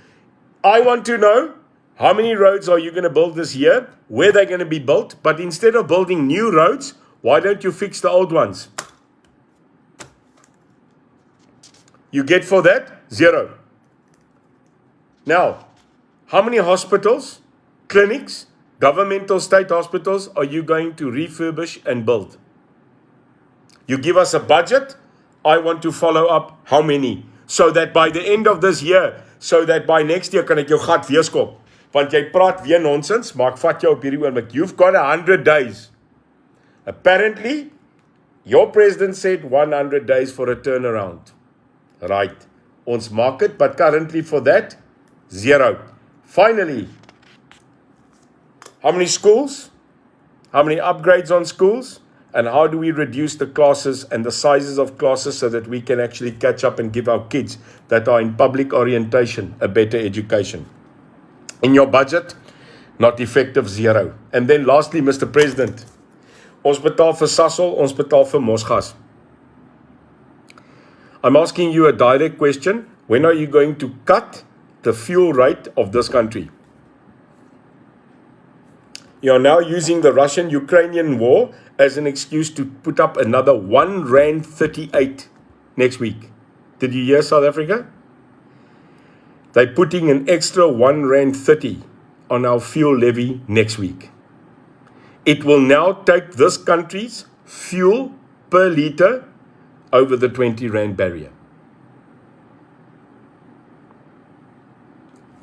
A: I want to know how many roads are you going to build this year, where they're going to be built, but instead of building new roads, why don't you fix the old ones? You get for that? Zero. Now, how many hospitals, clinics, governmental state hospitals are you going to refurbish and build? You give us a budget. I want to follow up how many. So that by the end of this year, so that by next year kan ek jou gat weer skop. Want jy praat weer nonsens, maar ek vat jou op hierdie oomblik. You've got 100 days. Apparently, your president said 100 days for a turnaround. Right. Ons maak it, but currently for that, zero. Finally, how many schools? How many upgrades on schools? And how do we reduce the classes and the sizes of classes so that we can actually catch up and give our kids that are in public orientation a better education? In your budget, not effective, zero. And then lastly, Mr. President, ons betaal vir Sasol, ons betaal vir Mosgas. I'm asking you a direct question. When are you going to cut the fuel rate of this country? You are now using the Russian-Ukrainian war as an excuse to put up another R1.38 next week. Did you hear, South Africa? They're putting an extra R1.30 on our fuel levy next week. It will now take this country's fuel per litre over the 20 Rand barrier.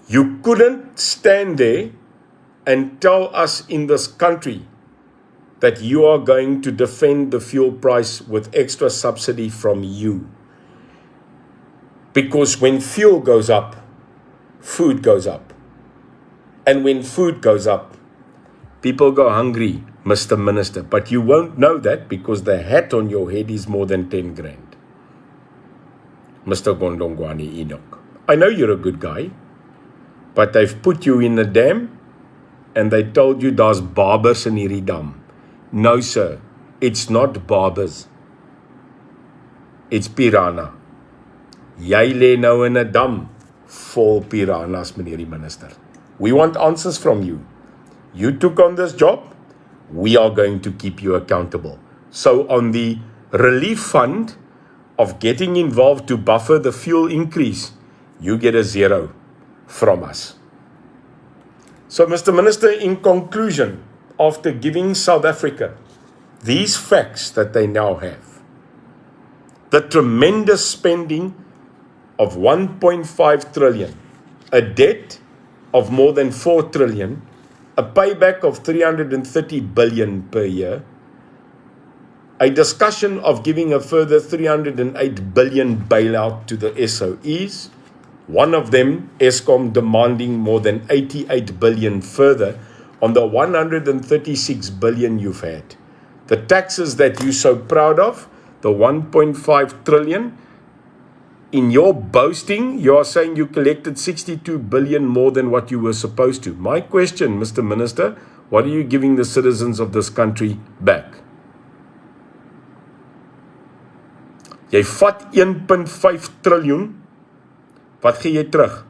A: You couldn't stand there and tell us in this country that you are going to defend the fuel price with extra subsidy from you. Because when fuel goes up, food goes up. And when food goes up, people go hungry, Mr. Minister. But you won't know that because the hat on your head is more than 10 grand. Mr. Gondongwani Enoch, I know you're a good guy, but they've put you in a dam and they told you daar's barbers in hierdie dam. No, sir, it's not barbers. It's piranha. Jy lê nou in 'n dam vol piranhas, meneer die minister. We want answers from you. You took on this job. We are going to keep you accountable. So on the relief fund of getting involved to buffer the fuel increase, you get a zero from us. So, Mr. Minister, in conclusion, after giving South Africa these facts that they now have, the tremendous spending of 1.5 trillion, a debt of more than 4 trillion, a payback of 330 billion per year, a discussion of giving a further 308 billion bailout to the SOEs, one of them, Eskom, demanding more than 88 billion further on the 136 billion you've had. The taxes that you're so proud of, the 1.5 trillion, in your boasting, you are saying you collected 62 billion more than what you were supposed to. My question, Mr. Minister, what are you giving the citizens of this country back? Jy vat 1.5 triljoen, wat gee jy terug?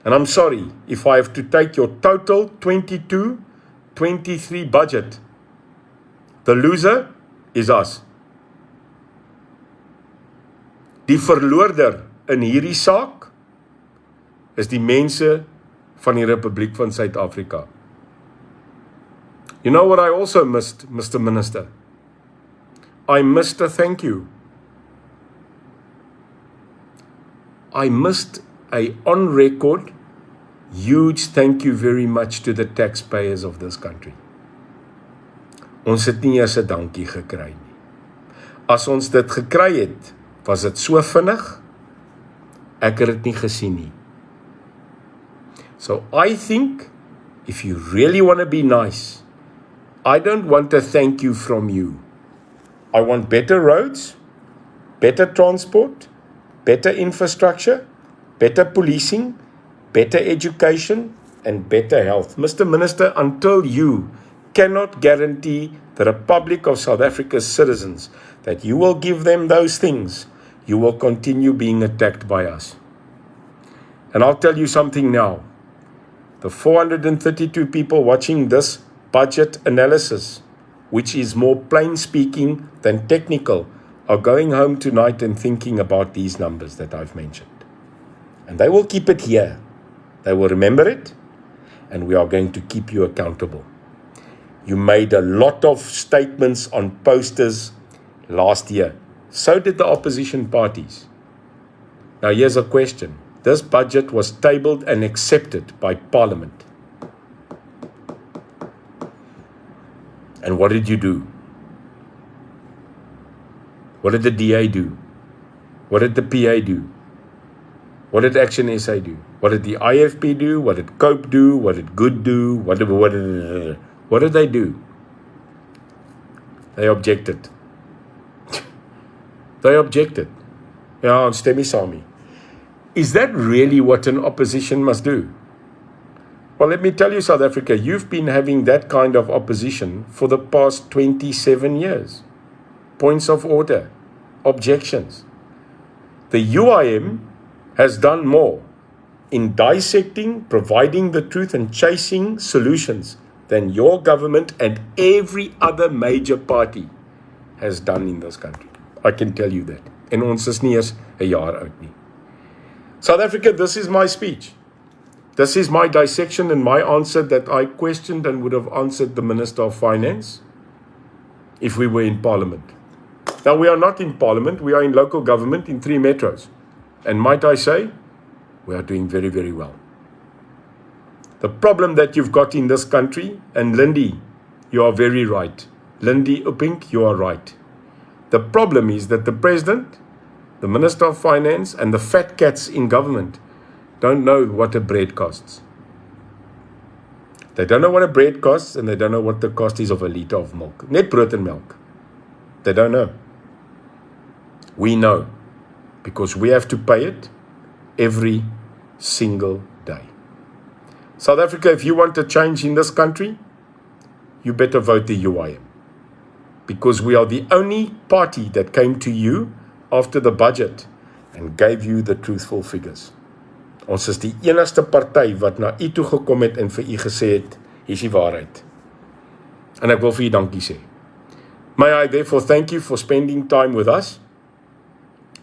A: And I'm sorry, if I have to take your total 22-23 budget, the loser is us. Die verloorder in hierdie saak is die mense van die Republiek van Suid-Afrika. You know what I also missed, Mr. Minister? I missed a thank you. I missed a on-record, huge thank you very much to the taxpayers of this country. Ons het nie eens 'n dankie gekry nie. As ons dit gekry het, was dit so vinnig, ek het dit nie gesien nie. So I think, if you really want to be nice, I don't want a thank you from you. I want better roads, better transport, better infrastructure, better policing, better education, and better health. Mr. Minister, until you cannot guarantee the Republic of South Africa's citizens that you will give them those things, you will continue being attacked by us. And I'll tell you something now. The 432 people watching this budget analysis, which is more plain speaking than technical, are going home tonight and thinking about these numbers that I've mentioned. And they will keep it here. They will remember it, and we are going to keep you accountable. You made a lot of statements on posters last year. So did the opposition parties. Now here's a question. This budget was tabled and accepted by Parliament. And what did you do? What did the DA do? What did the PA do? What did Action SA do? What did the IFP do? What did COPE do? What did Good do? What did they do? They objected. They objected. Ja, stem nie saam nie. Is that really what an opposition must do? Well, let me tell you, South Africa, you've been having that kind of opposition for the past 27 years. Points of order, objections. The UIM has done more in dissecting, providing the truth and chasing solutions than your government and every other major party has done in this country. I can tell you that. En ons is nie eens 'n jaar oud nie. South Africa, this is my speech. This is my dissection and my answer that I questioned and would have answered the Minister of Finance if we were in Parliament. Now, we are not in Parliament. We are in local government in 3 metros. And might I say, we are doing very, very well. The problem that you've got in this country, and Lindy, you are very right. Lindy Uppink, you are right. The problem is that the President, the Minister of Finance, and the fat cats in government don't know what a bread costs. They don't know what a bread costs, and they don't know what the cost is of a liter of milk. Net brood and milk. They don't know. We know, because we have to pay it every single day. South Africa, if you want a change in this country, you better vote the UIM. Because we are the only party that came to you after the budget and gave you the truthful figures. Ons is die enigste party wat na u toe gekom het en vir u gesê het, hier is die waarheid. En ek wil vir u dankie sê. May I therefore thank you for spending time with us.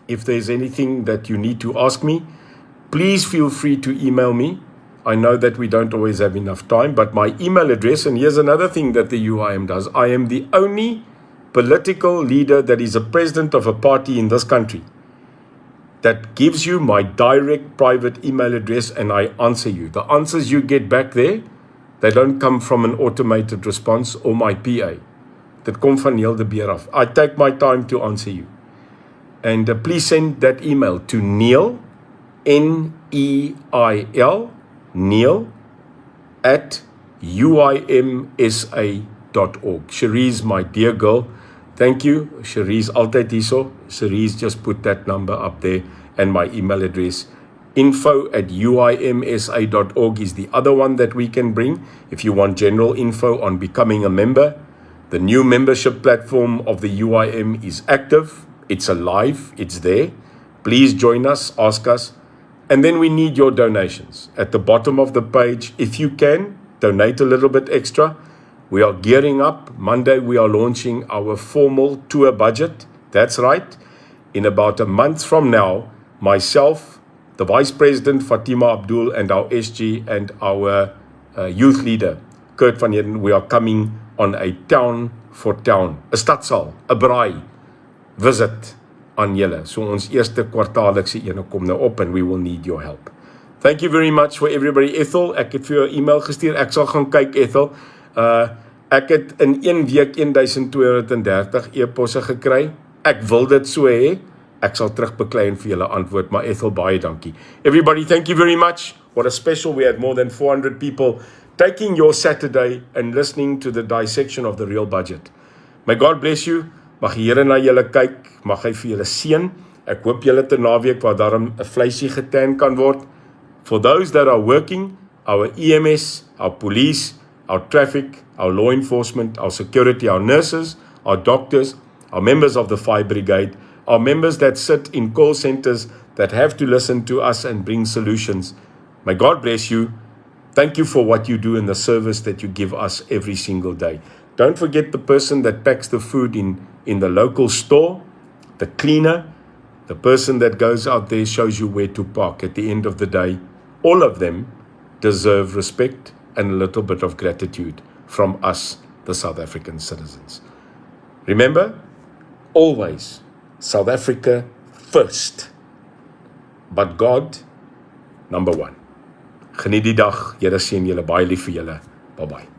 A: If there's anything that you need to ask me, please feel free to email me. I know that we don't always have enough time, but my email address, and here's another thing that the UIM does, I am the only political leader that is a president of a party in this country that gives you my direct private email address and I answer you. The answers you get back there, they don't come from an automated response or my PA. Dit kom van Neil de Beer af. I take my time to answer you. And please send that email to Neil, N-E-I-L, Neil, at uimsa.org. Cherise, my dear girl, thank you. Cherise, altyd hierso. Cherise just put that number up there and my email address. info@uimsa.org is the other one that we can bring if you want general info on becoming a member. The new membership platform of the UIM is active. It's alive. It's there. Please join us, ask us. And then we need your donations. At the bottom of the page, if you can, donate a little bit extra. We are gearing up. Monday, we are launching our formal tour budget. That's right. In about a month from now, myself, the Vice President, Fatima Abdul, and our SG and our youth leader, Kurt van Heerden, we are coming on a town for town, a stadsaal, a braai visit aan julle. So ons eerste kwartaallikse ene kom nou op and we will need your help. Thank you very much for everybody. Ethel, ek het vir jou 'n e-mail gestuur. Ek sal gaan kyk, Ethel. Ek het in 1 week 1230 e-posse gekry Ek wil dit so hê. Ek sal terugbeklei en vir julle antwoord, maar Ethel, baie dankie. Everybody, thank you very much. What a special, we had more than 400 people taking your Saturday and listening to the dissection of the real budget. May God bless you. Mag die Here na julle kyk, mag hy vir julle seën. Ek hoop julle te naweek waar daarom 'n vleisie getan kan word. For those that are working, our EMS, our police, our traffic, our law enforcement, our security, our nurses, our doctors, our members of the fire brigade, our members that sit in call centers that have to listen to us and bring solutions. May God bless you. Thank you for what you do in the service that you give us every single day. Don't forget the person that packs the food in the local store, the cleaner, the person that goes out there, shows you where to park. At the end of the day, all of them deserve respect and a little bit of gratitude from us, the South African citizens. Remember, always South Africa first, but God number one. Geniet die dag, Here seën julle, baie lief vir julle. Bye bye.